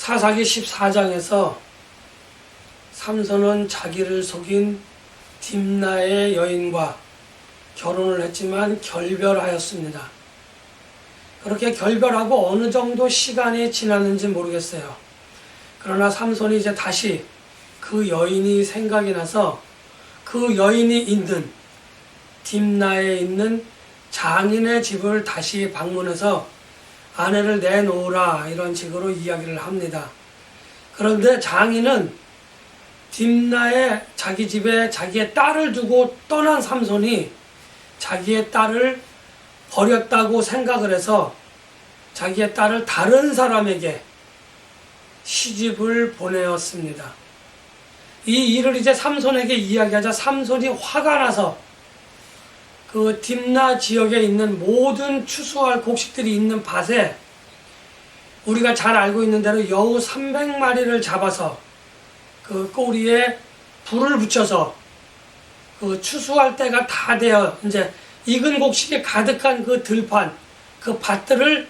사사기 14장에서 삼손은 자기를 속인 딥나의 여인과 결혼을 했지만 결별하였습니다. 그렇게 결별하고 어느 정도 시간이 지났는지 모르겠어요. 그러나 삼손이 이제 다시 그 여인이 생각이 나서 그 여인이 있는 딥나에 있는 장인의 집을 다시 방문해서 아내를 내놓으라 이런 식으로 이야기를 합니다. 그런데 장인은 딥나의 자기 집에 자기의 딸을 두고 떠난 삼손이 자기의 딸을 버렸다고 생각을 해서 자기의 딸을 다른 사람에게 시집을 보내었습니다. 이 일을 이제 삼손에게 이야기하자 삼손이 화가 나서 그 딥나 지역에 있는 모든 추수할 곡식들이 있는 밭에 우리가 잘 알고 있는 대로 여우 300마리를 잡아서 그 꼬리에 불을 붙여서 그 추수할 때가 다 되어 이제 익은 곡식이 가득한 그 들판 그 밭들을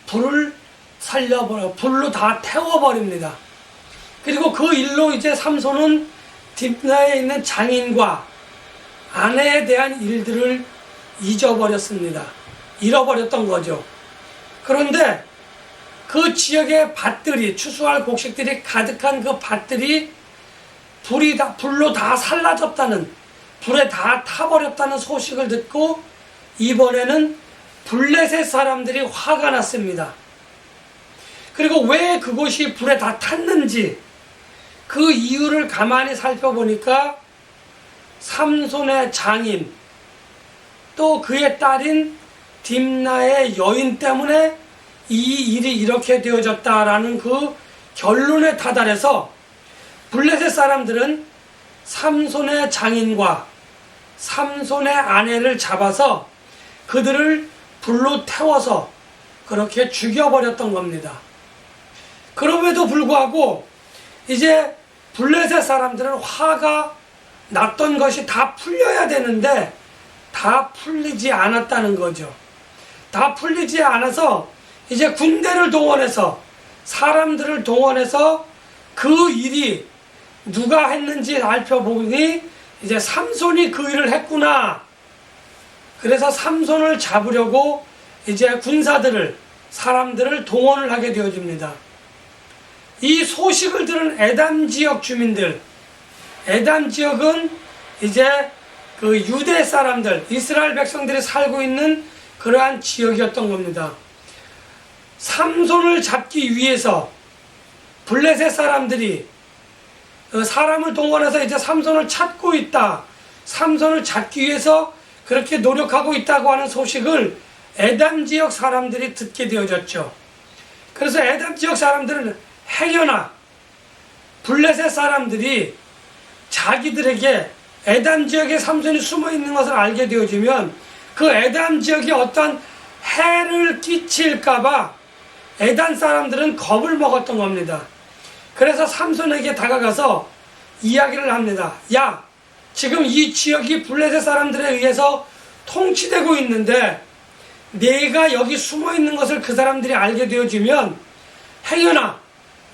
불을 살려버려 불로 다 태워버립니다. 그리고 그 일로 이제 삼손은 딥나에 있는 장인과 아내에 대한 일들을 잊어버렸습니다. 잃어버렸던 거죠. 그런데 그 지역의 밭들이 추수할 곡식들이 가득한 그 밭들이 불로 다 살라졌다는 불에 다 타버렸다는 소식을 듣고 이번에는 블레셋 사람들이 화가 났습니다. 그리고 왜 그곳이 불에 다 탔는지 그 이유를 가만히 살펴보니까 삼손의 장인 또 그의 딸인 딥나의 여인 때문에 이 일이 이렇게 되어졌다라는 그 결론에 다다라서 블레셋 사람들은 삼손의 장인과 삼손의 아내를 잡아서 그들을 불로 태워서 그렇게 죽여버렸던 겁니다. 그럼에도 불구하고 이제 블레셋 사람들은 화가 났던 것이 다 풀려야 되는데 다 풀리지 않았다는 거죠. 다 풀리지 않아서 이제 군대를 동원해서 사람들을 동원해서 그 일이 누가 했는지 살펴보니 이제 삼손이 그 일을 했구나. 그래서 삼손을 잡으려고 이제 군사들을 사람들을 동원을 하게 되어집니다. 이 소식을 들은 에담 지역 주민들, 에담 지역은 이제 그 유대 사람들, 이스라엘 백성들이 살고 있는 그러한 지역이었던 겁니다. 삼손을 잡기 위해서 블레셋 사람들이 사람을 동원해서 이제 삼손을 찾고 있다. 삼손을 잡기 위해서 그렇게 노력하고 있다고 하는 소식을 에담 지역 사람들이 듣게 되어졌죠. 그래서 에담 지역 사람들은 행여나 블레셋 사람들이 자기들에게 에담 지역에 삼손이 숨어 있는 것을 알게 되어지면 그 에담 지역에 어떤 해를 끼칠까봐 에담 사람들은 겁을 먹었던 겁니다. 그래서 삼손에게 다가가서 이야기를 합니다. 야, 지금 이 지역이 블레셋 사람들에 의해서 통치되고 있는데 내가 여기 숨어 있는 것을 그 사람들이 알게 되어지면 행여나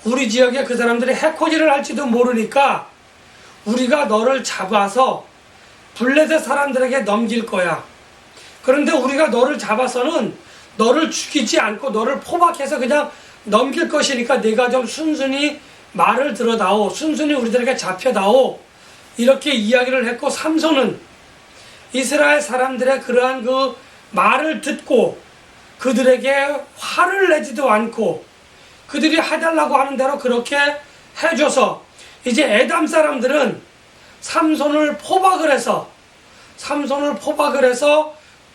우리 지역에 그 사람들이 해코지를 할지도 모르니까 우리가 너를 잡아서 블레셋 사람들에게 넘길 거야. 그런데 우리가 너를 잡아서는 너를 죽이지 않고 너를 포박해서 그냥 넘길 것이니까 네가 좀 순순히 말을 들어다오. 순순히 우리들에게 잡혀다오. 이렇게 이야기를 했고 삼손은 이스라엘 사람들의 그러한 그 말을 듣고 그들에게 화를 내지도 않고 그들이 해달라고 하는 대로 그렇게 해줘서 이제 에담 사람들은 삼손을 포박을 해서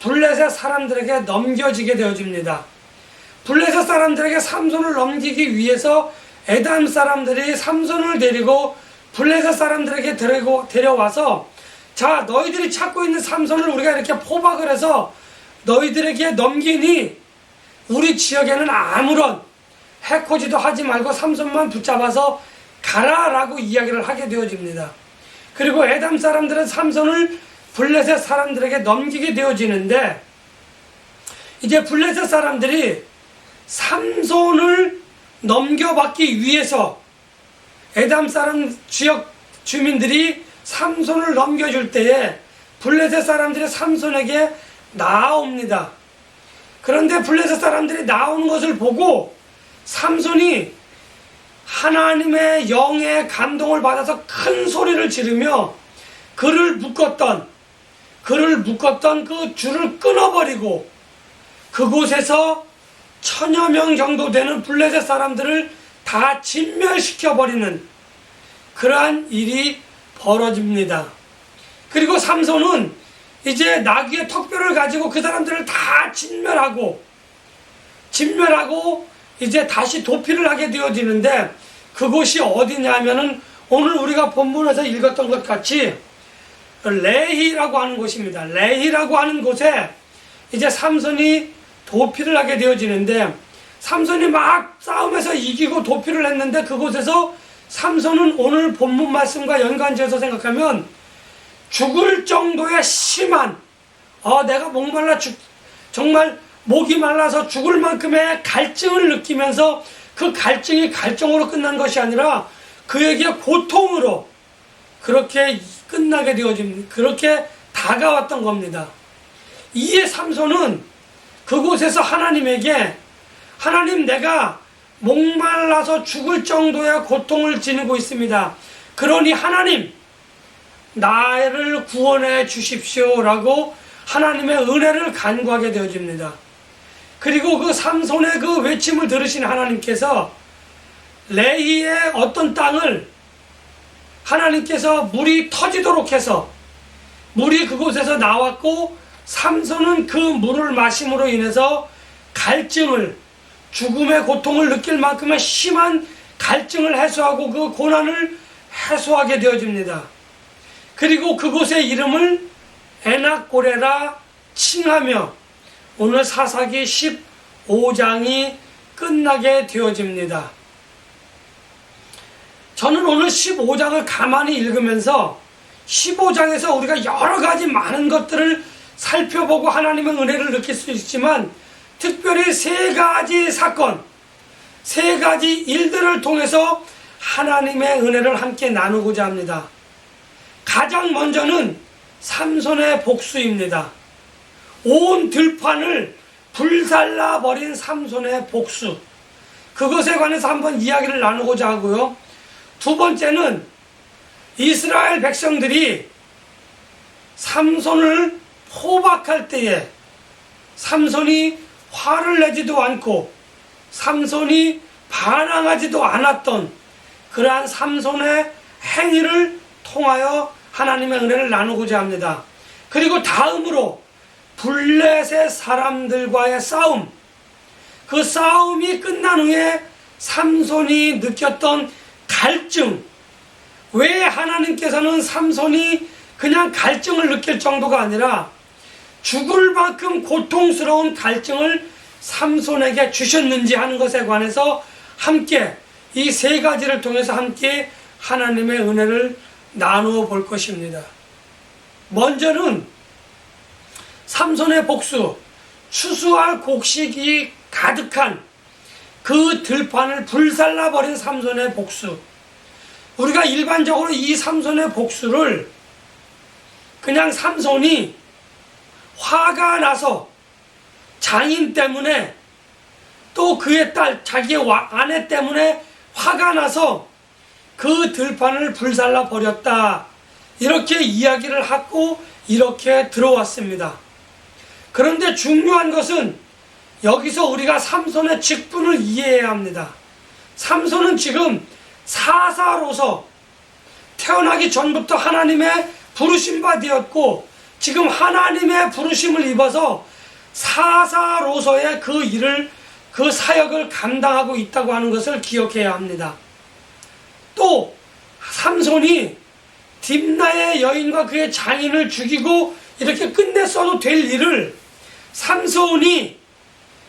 블레셋 사람들에게 넘겨지게 되어집니다. 블레셋 사람들에게 삼손을 넘기기 위해서 에담 사람들이 삼손을 데리고 블레셋 사람들에게 데려와서 자, 너희들이 찾고 있는 삼손을 우리가 이렇게 포박을 해서 너희들에게 넘기니 우리 지역에는 아무런 해코지도 하지 말고 삼손만 붙잡아서 가라라고 이야기를 하게 되어집니다. 그리고 에담 사람들은 삼손을 블레셋 사람들에게 넘기게 되어지는데 이제 블레셋 사람들이 삼손을 넘겨받기 위해서 에담 사람 지역 주민들이 삼손을 넘겨줄 때에 블레셋 사람들이 삼손에게 나아옵니다. 그런데 블레셋 사람들이 나오는 것을 보고 삼손이 하나님의 영의 감동을 받아서 큰 소리를 지르며 그를 묶었던 그 줄을 끊어버리고 그곳에서 1000여 명 정도 되는 블레셋 사람들을 다 진멸시켜버리는 그러한 일이 벌어집니다. 그리고 삼손은 이제 나귀의 턱뼈를 가지고 그 사람들을 다 진멸하고 이제 다시 도피를 하게 되어지는데 그곳이 어디냐면은 오늘 우리가 본문에서 읽었던 것 같이 레히라고 하는 곳입니다. 레히라고 하는 곳에 이제 삼손이 도피를 하게 되어지는데 삼손이 막 싸움에서 이기고 도피를 했는데 그곳에서 삼손은 오늘 본문 말씀과 연관지어서 생각하면 죽을 정도의 심한 내가 목말라 정말 목이 말라서 죽을 만큼의 갈증을 느끼면서 그 갈증이 갈증으로 끝난 것이 아니라 그에게 고통으로 그렇게 끝나게 되어집니다. 그렇게 다가왔던 겁니다. 이에 삼손은 그곳에서 하나님에게 하나님 내가 목말라서 죽을 정도의 고통을 지니고 있습니다. 그러니 하나님 나를 구원해 주십시오 라고 하나님의 은혜를 간구하게 되어집니다. 그리고 그 삼손의 그 외침을 들으신 하나님께서 레히의 어떤 땅을 하나님께서 물이 터지도록 해서 물이 그곳에서 나왔고 삼손은 그 물을 마심으로 인해서 갈증을 죽음의 고통을 느낄 만큼의 심한 갈증을 해소하고 그 고난을 해소하게 되어집니다. 그리고 그곳의 이름을 에낙고레라 칭하며 오늘 사사기 15장이 끝나게 되어집니다. 저는 오늘 15장을 가만히 읽으면서 15장에서 우리가 여러 가지 많은 것들을 살펴보고 하나님의 은혜를 느낄 수 있지만 특별히 세 가지 사건, 세 가지 일들을 통해서 하나님의 은혜를 함께 나누고자 합니다. 가장 먼저는 삼손의 복수입니다. 온 들판을 불살라 버린 삼손의 복수. 그것에 관해서 한번 이야기를 나누고자 하고요. 두 번째는 이스라엘 백성들이 삼손을 포박할 때에 삼손이 화를 내지도 않고 삼손이 반항하지도 않았던 그러한 삼손의 행위를 통하여 하나님의 은혜를 나누고자 합니다. 그리고 다음으로 블레셋 사람들과의 싸움, 그 싸움이 끝난 후에 삼손이 느꼈던 갈증, 왜 하나님께서는 삼손이 그냥 갈증을 느낄 정도가 아니라 죽을 만큼 고통스러운 갈증을 삼손에게 주셨는지 하는 것에 관해서 함께 이 세 가지를 통해서 함께 하나님의 은혜를 나누어 볼 것입니다. 먼저는 삼손의 복수, 추수할 곡식이 가득한 그 들판을 불살라 버린 삼손의 복수. 우리가 일반적으로 이 삼손의 복수를 그냥 삼손이 화가 나서 장인 때문에 또 그의 딸 자기의 아내 때문에 화가 나서 그 들판을 불살라 버렸다, 이렇게 이야기를 하고 이렇게 들어왔습니다. 그런데 중요한 것은 여기서 우리가 삼손의 직분을 이해해야 합니다. 삼손은 지금 사사로서 태어나기 전부터 하나님의 부르심 바 되었고 지금 하나님의 부르심을 입어서 사사로서의 그 일을, 그 사역을 감당하고 있다고 하는 것을 기억해야 합니다. 또 삼손이 딥나의 여인과 그의 장인을 죽이고 이렇게 끝냈어도 될 일을 삼손이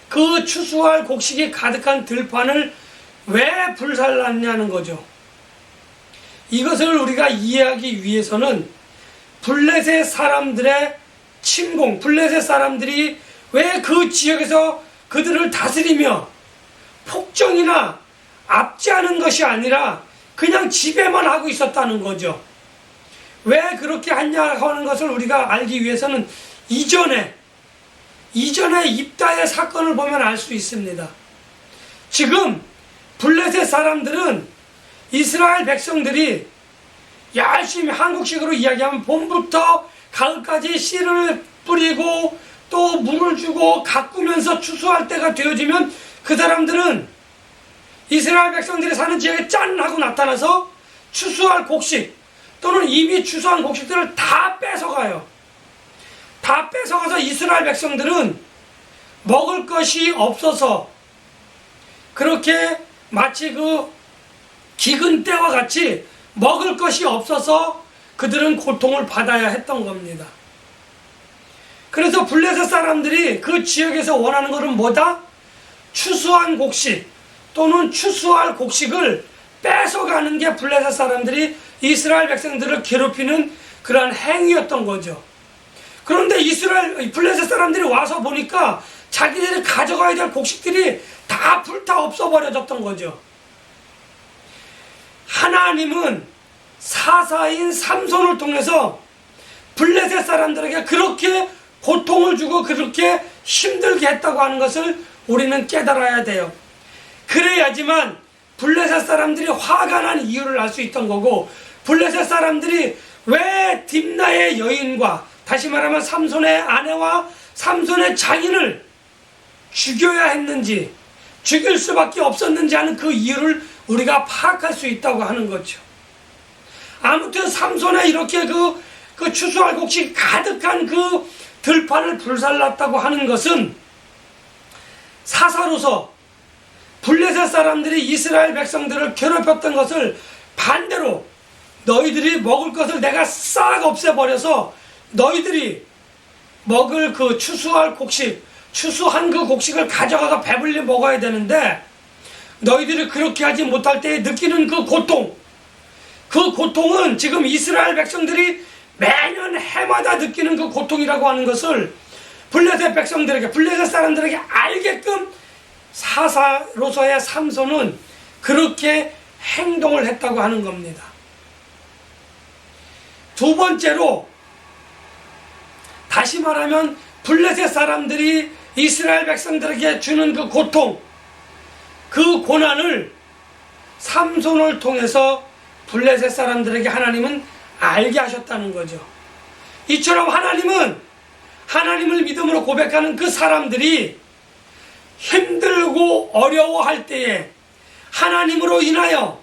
그 추수할 곡식이 가득한 들판을 왜 불살랐냐는 거죠. 이것을 우리가 이해하기 위해서는 블레셋 사람들의 침공, 블레셋 사람들이 왜 그 지역에서 그들을 다스리며 폭정이나 압제하는 것이 아니라 그냥 지배만 하고 있었다는 거죠. 왜 그렇게 했냐 하는 것을 우리가 알기 위해서는 이전에 입다의 사건을 보면 알 수 있습니다. 지금 블레셋 사람들은 이스라엘 백성들이 열심히 한국식으로 이야기하면 봄부터 가을까지 씨를 뿌리고 또 물을 주고 가꾸면서 추수할 때가 되어지면 그 사람들은 이스라엘 백성들이 사는 지역에 짠 하고 나타나서 추수할 곡식 또는 이미 추수한 곡식들을 다 뺏어가요. 다 뺏어가서 이스라엘 백성들은 먹을 것이 없어서 그렇게 마치 그 기근 때와 같이 먹을 것이 없어서 그들은 고통을 받아야 했던 겁니다. 그래서 블레셋 사람들이 그 지역에서 원하는 것은 뭐다? 추수한 곡식 또는 추수할 곡식을 뺏어가는 게 블레셋 사람들이 이스라엘 백성들을 괴롭히는 그러한 행위였던 거죠. 그런데 블레셋 사람들이 와서 보니까 자기들이 가져가야 될 곡식들이 다 불타 없어버려졌던 거죠. 하나님은 사사인 삼손을 통해서 블레셋 사람들에게 그렇게 고통을 주고 그렇게 힘들게 했다고 하는 것을 우리는 깨달아야 돼요. 그래야지만 블레셋 사람들이 화가 난 이유를 알 수 있던 거고, 블레셋 사람들이 왜 딥나의 여인과 다시 말하면 삼손의 아내와 삼손의 장인을 죽여야 했는지, 죽일 수밖에 없었는지 하는 그 이유를 우리가 파악할 수 있다고 하는 거죠. 아무튼 삼손의 이렇게 그 추수할 곡식 가득한 그 들판을 불살랐다고 하는 것은 사사로서 블레셋 사람들이 이스라엘 백성들을 괴롭혔던 것을 반대로 너희들이 먹을 것을 내가 싹 없애버려서 너희들이 먹을 그 추수할 곡식, 추수한 그 곡식을 가져가서 배불리 먹어야 되는데 너희들이 그렇게 하지 못할 때에 느끼는 그 고통은 지금 이스라엘 백성들이 매년 해마다 느끼는 그 고통이라고 하는 것을 블레셋 백성들에게, 블레셋 사람들에게 알게끔 사사로서의 삼손은 그렇게 행동을 했다고 하는 겁니다. 두 번째로, 다시 말하면 블레셋 사람들이 이스라엘 백성들에게 주는 그 고통, 그 고난을 삼손을 통해서 블레셋 사람들에게 하나님은 알게 하셨다는 거죠. 이처럼 하나님은 하나님을 믿음으로 고백하는 그 사람들이 힘들고 어려워할 때에 하나님으로 인하여,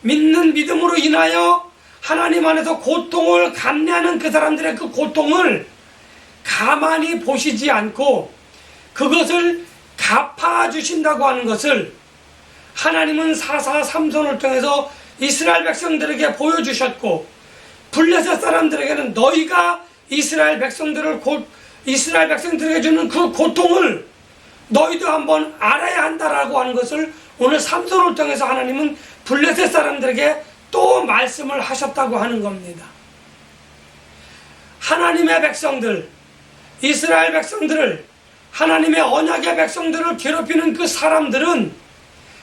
믿는 믿음으로 인하여 하나님 안에서 고통을 감내하는 그 사람들의 그 고통을 가만히 보시지 않고 그것을 갚아주신다고 하는 것을 하나님은 사사 삼손을 통해서 이스라엘 백성들에게 보여주셨고, 블레셋 사람들에게는 너희가 이스라엘 백성들에게 주는 그 고통을 너희도 한번 알아야 한다라고 하는 것을 오늘 삼손을 통해서 하나님은 블레셋 사람들에게 또 말씀을 하셨다고 하는 겁니다. 하나님의 백성들, 이스라엘 백성들을, 하나님의 언약의 백성들을 괴롭히는 그 사람들은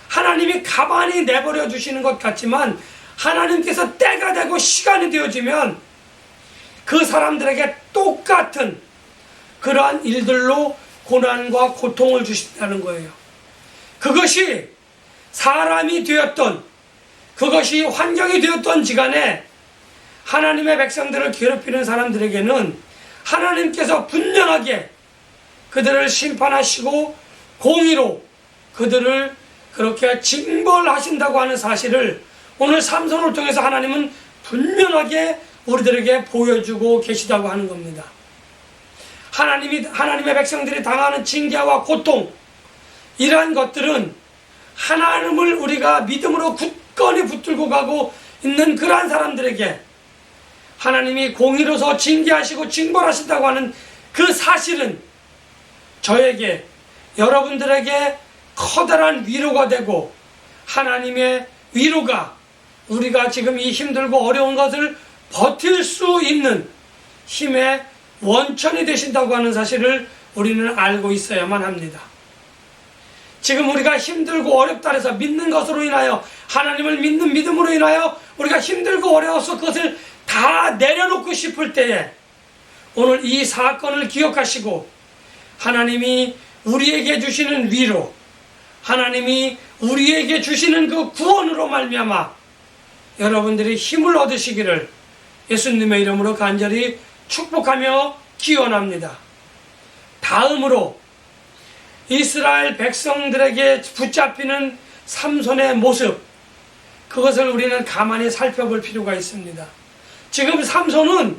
하나님이 가만히 내버려 주시는 것 같지만 하나님께서 때가 되고 시간이 되어지면 그 사람들에게 똑같은 그러한 일들로 고난과 고통을 주신다는 거예요. 그것이 사람이 되었던, 그것이 환경이 되었던 지간에 하나님의 백성들을 괴롭히는 사람들에게는 하나님께서 분명하게 그들을 심판하시고 공의로 그들을 그렇게 징벌하신다고 하는 사실을 오늘 삼손을 통해서 하나님은 분명하게 우리들에게 보여주고 계시다고 하는 겁니다. 하나님의 백성들이 당하는 징계와 고통, 이러한 것들은 하나님을 우리가 믿음으로 굳건히 붙들고 가고 있는 그러한 사람들에게 하나님이 공의로서 징계하시고 징벌하신다고 하는 그 사실은 저에게, 여러분들에게 커다란 위로가 되고 하나님의 위로가 우리가 지금 이 힘들고 어려운 것을 버틸 수 있는 힘의 원천이 되신다고 하는 사실을 우리는 알고 있어야만 합니다. 지금 우리가 힘들고 어렵다 해서 믿는 것으로 인하여, 하나님을 믿는 믿음으로 인하여 우리가 힘들고 어려워서 그것을 다 내려놓고 싶을 때에 오늘 이 사건을 기억하시고 하나님이 우리에게 주시는 위로, 하나님이 우리에게 주시는 그 구원으로 말미암아 여러분들이 힘을 얻으시기를 예수님의 이름으로 간절히 축복하며 기원합니다. 다음으로 이스라엘 백성들에게 붙잡히는 삼손의 모습, 그것을 우리는 가만히 살펴볼 필요가 있습니다. 지금 삼손은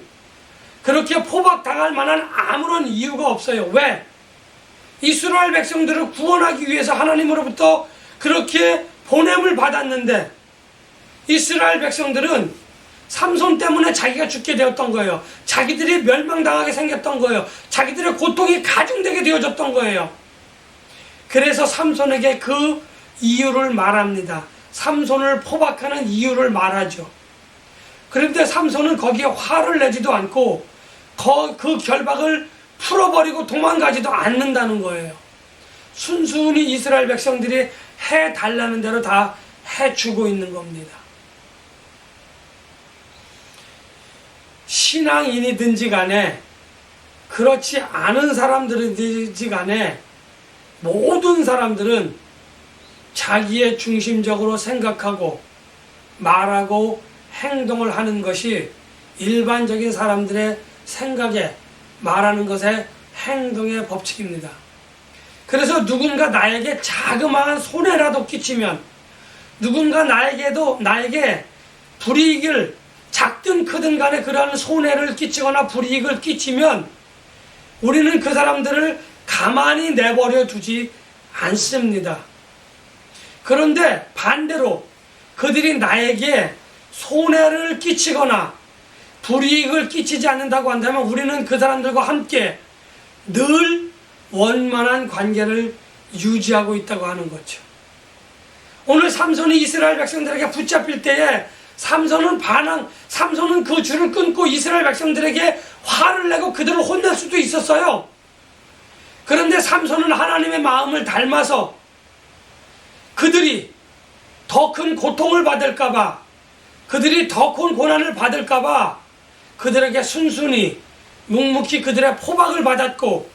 그렇게 포박당할 만한 아무런 이유가 없어요. 왜? 이스라엘 백성들을 구원하기 위해서 하나님으로부터 그렇게 보냄을 받았는데 이스라엘 백성들은 삼손 때문에 자기가 죽게 되었던 거예요. 자기들이 멸망당하게 생겼던 거예요. 자기들의 고통이 가중되게 되어졌던 거예요. 그래서 삼손에게 그 이유를 말합니다. 삼손을 포박하는 이유를 말하죠. 그런데 삼손은 거기에 화를 내지도 않고 그 결박을 풀어버리고 도망가지도 않는다는 거예요. 순순히 이스라엘 백성들이 해달라는 대로 다 해주고 있는 겁니다. 신앙인이든지 간에 그렇지 않은 사람들이든지 간에 모든 사람들은 자기의 중심적으로 생각하고 말하고 행동을 하는 것이 일반적인 사람들의 생각에, 말하는 것의 행동의 법칙입니다. 그래서 누군가 나에게 자그마한 손해라도 끼치면, 누군가 나에게 불이익을 작든 크든 간에 그러한 손해를 끼치거나 불이익을 끼치면 우리는 그 사람들을 가만히 내버려 두지 않습니다. 그런데 반대로 그들이 나에게 손해를 끼치거나 불이익을 끼치지 않는다고 한다면 우리는 그 사람들과 함께 늘 원만한 관계를 유지하고 있다고 하는 거죠. 오늘 삼손이 이스라엘 백성들에게 붙잡힐 때에 삼손은 그 줄을 끊고 이스라엘 백성들에게 화를 내고 그들을 혼낼 수도 있었어요. 그런데 삼손은 하나님의 마음을 닮아서 그들이 더 큰 고통을 받을까봐, 그들이 더 큰 고난을 받을까봐 그들에게 순순히 묵묵히 그들의 포박을 받았고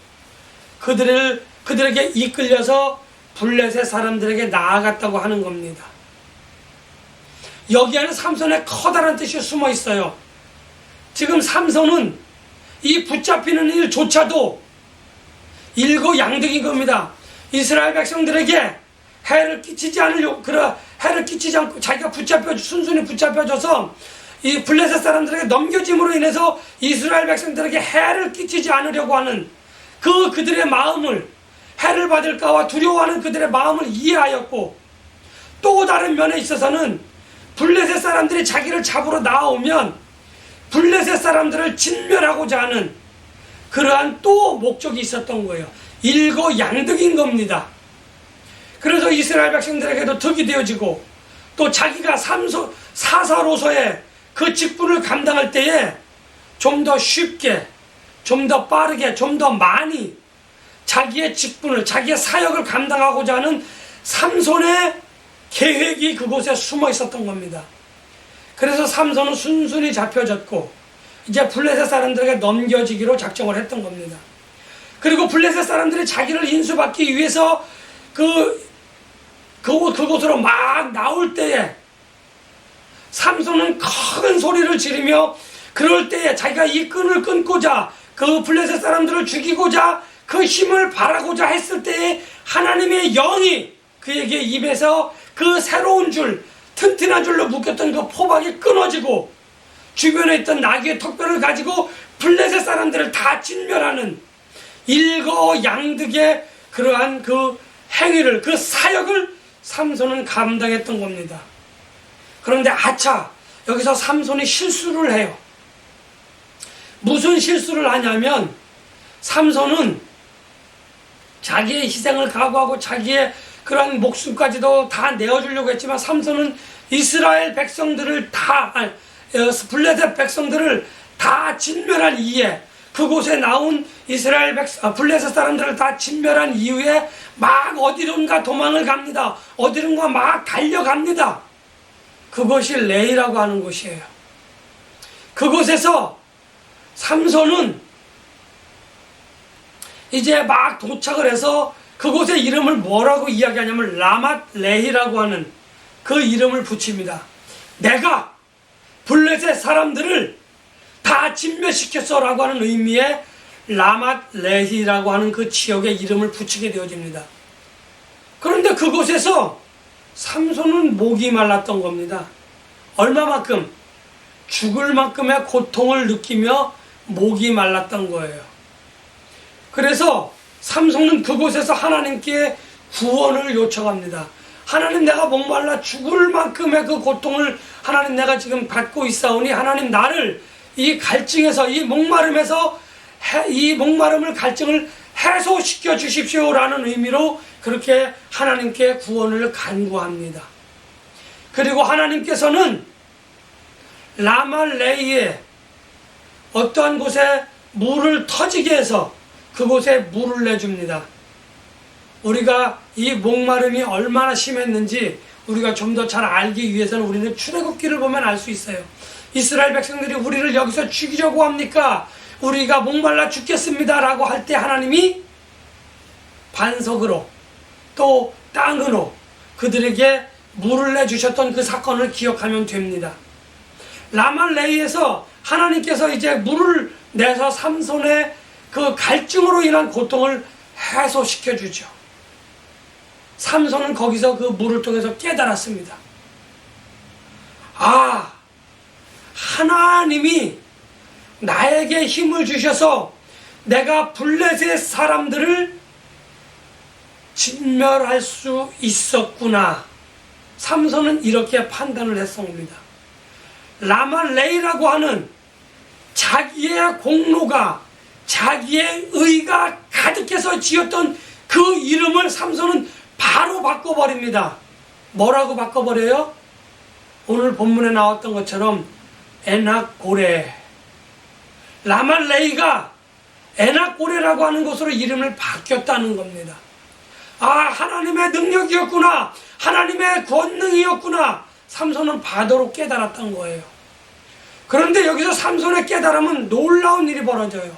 그들에게 이끌려서 블레셋 사람들에게 나아갔다고 하는 겁니다. 여기에는 삼손의 커다란 뜻이 숨어 있어요. 지금 삼손은 이 붙잡히는 일조차도 일거양득인 겁니다. 이스라엘 백성들에게 해를 끼치지 않고 자기가 순순히 붙잡혀져서 이 블레셋 사람들에게 넘겨짐으로 인해서 이스라엘 백성들에게 해를 끼치지 않으려고 하는 그들의 마음을, 해를 받을까와 두려워하는 그들의 마음을 이해하였고, 또 다른 면에 있어서는 블레셋 사람들이 자기를 잡으러 나오면 블레셋 사람들을 진멸하고자 하는 그러한 또 목적이 있었던 거예요. 일거양득인 겁니다. 그래서 이스라엘 백성들에게도 득이 되어지고, 또 자기가 사사로서의 그 직분을 감당할 때에 좀 더 쉽게, 좀 더 빠르게, 좀 더 많이 자기의 직분을, 자기의 사역을 감당하고자 하는 삼손의 계획이 그곳에 숨어 있었던 겁니다. 그래서 삼손은 순순히 잡혀졌고 이제 블레셋 사람들에게 넘겨지기로 작정을 했던 겁니다. 그리고 블레셋 사람들이 자기를 인수받기 위해서 그곳으로 막 나올 때에 삼손은 큰 소리를 지르며, 그럴 때에 자기가 이 끈을 끊고자, 그 블레셋 사람들을 죽이고자 그 힘을 발하고자 했을 때에 하나님의 영이 그에게 입에서 그 새로운 줄, 튼튼한 줄로 묶였던 그 포박이 끊어지고 주변에 있던 나귀의 턱뼈를 가지고 블레셋 사람들을 다 진멸하는 일거양득의 그러한 그 행위를, 그 사역을 삼손은 감당했던 겁니다. 그런데 여기서 삼손이 실수를 해요. 무슨 실수를 하냐면, 삼손은 자기의 희생을 각오하고 자기의 그런 목숨까지도 다 내어주려고 했지만, 삼손은 이스라엘 백성들을 블레셋 백성들을 다 진멸할 이에 그곳에 나온 블레셋 사람들을 다 진멸한 이후에 막 어디론가 도망을 갑니다. 어디론가 막 달려갑니다. 그것이 레이라고 하는 곳이에요. 그곳에서 삼손은 이제 막 도착을 해서 그곳의 이름을 뭐라고 이야기하냐면 라맛 레히라고 하는 그 이름을 붙입니다. 내가 블레셋 사람들을 다 진멸시켰어 라고 하는 의미의 라맛 레히라고 하는 그 지역의 이름을 붙이게 되어집니다. 그런데 그곳에서 삼손은 목이 말랐던 겁니다. 얼마만큼? 죽을 만큼의 고통을 느끼며 목이 말랐던 거예요. 그래서 삼손은 그곳에서 하나님께 구원을 요청합니다. 하나님, 내가 목말라 죽을 만큼의 그 고통을 하나님 내가 지금 받고 있사오니 하나님 나를 이 갈증에서 이 목마름에서 이 목마름을 갈증을 해소시켜 주십시오라는 의미로 그렇게 하나님께 구원을 간구합니다. 그리고 하나님께서는 라말레이에 어떠한 곳에 물을 터지게 해서 그곳에 물을 내줍니다. 우리가 이 목마름이 얼마나 심했는지 우리가 좀 더 잘 알기 위해서는 우리는 출애굽기를 보면 알 수 있어요. 이스라엘 백성들이 우리를 여기서 죽이려고 합니까? 우리가 목말라 죽겠습니다 라고 할 때 하나님이 반석으로 또 땅으로 그들에게 물을 내주셨던 그 사건을 기억하면 됩니다. 라말레이에서 하나님께서 이제 물을 내서 삼손의 그 갈증으로 인한 고통을 해소시켜 주죠. 삼손은 거기서 그 물을 통해서 깨달았습니다. 아, 하나님이 나에게 힘을 주셔서 내가 블레셋 사람들을 진멸할 수 있었구나. 삼손은 이렇게 판단을 했습니다. 라말레이라고 하는 자기의 공로가 자기의 의가 가득해서 지었던 그 이름을 삼손은 바로 바꿔버립니다. 뭐라고 바꿔버려요? 오늘 본문에 나왔던 것처럼 에낙고레. 라말레이가 에낙고레라고 하는 곳으로 이름을 바뀌었다는 겁니다. 아, 하나님의 능력이었구나. 하나님의 권능이었구나. 삼손은 바다로 깨달았던 거예요. 그런데 여기서 삼손의 깨달음은 놀라운 일이 벌어져요.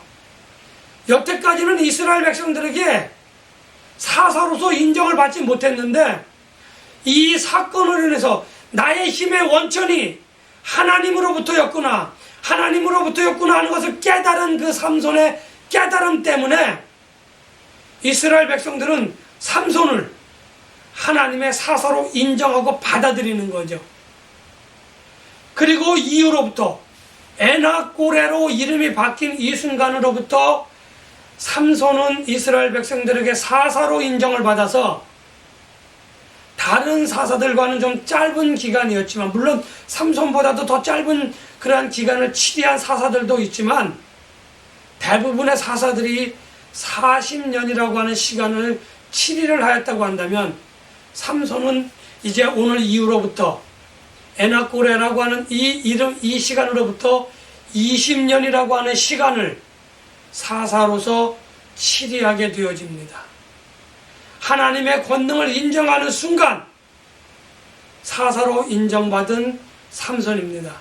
여태까지는 이스라엘 백성들에게 사사로서 인정을 받지 못했는데 이 사건으로 인해서 나의 힘의 원천이 하나님으로부터였구나 하는 것을 깨달은 그 삼손의 깨달음 때문에 이스라엘 백성들은 삼손을 하나님의 사사로 인정하고 받아들이는 거죠. 그리고 이후로부터 에낙고레로 이름이 바뀐 이 순간으로부터 삼손은 이스라엘 백성들에게 사사로 인정을 받아서 다른 사사들과는 좀 짧은 기간이었지만, 물론 삼손보다도 더 짧은 그러한 기간을 치리한 사사들도 있지만 대부분의 사사들이 40년이라고 하는 시간을 치리를 하였다고 한다면 삼손은 이제 오늘 이후로부터 에낙고레라고 하는 이 시간으로부터 20년이라고 하는 시간을 사사로서 치리하게 되어집니다. 하나님의 권능을 인정하는 순간 사사로 인정받은 삼손입니다.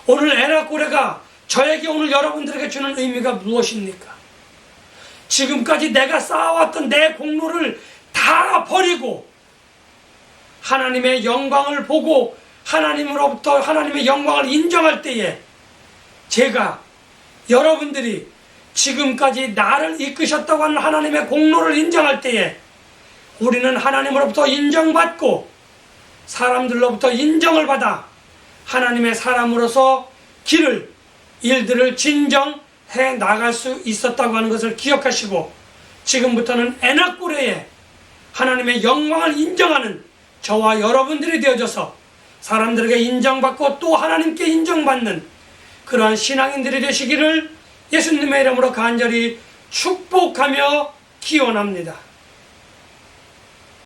오늘 에낙고레가 저에게 오늘 여러분들에게 주는 의미가 무엇입니까? 지금까지 내가 쌓아왔던 내 공로를 다 버리고 하나님의 영광을 보고 하나님으로부터 하나님의 영광을 인정할 때에 제가 여러분들이 지금까지 나를 이끄셨다고 하는 하나님의 공로를 인정할 때에 우리는 하나님으로부터 인정받고 사람들로부터 인정을 받아 하나님의 사람으로서 일들을 진정해 나갈 수 있었다고 하는 것을 기억하시고, 지금부터는 에낙고레에 하나님의 영광을 인정하는 저와 여러분들이 되어져서 사람들에게 인정받고 또 하나님께 인정받는 그러한 신앙인들이 되시기를 예수님의 이름으로 간절히 축복하며 기원합니다.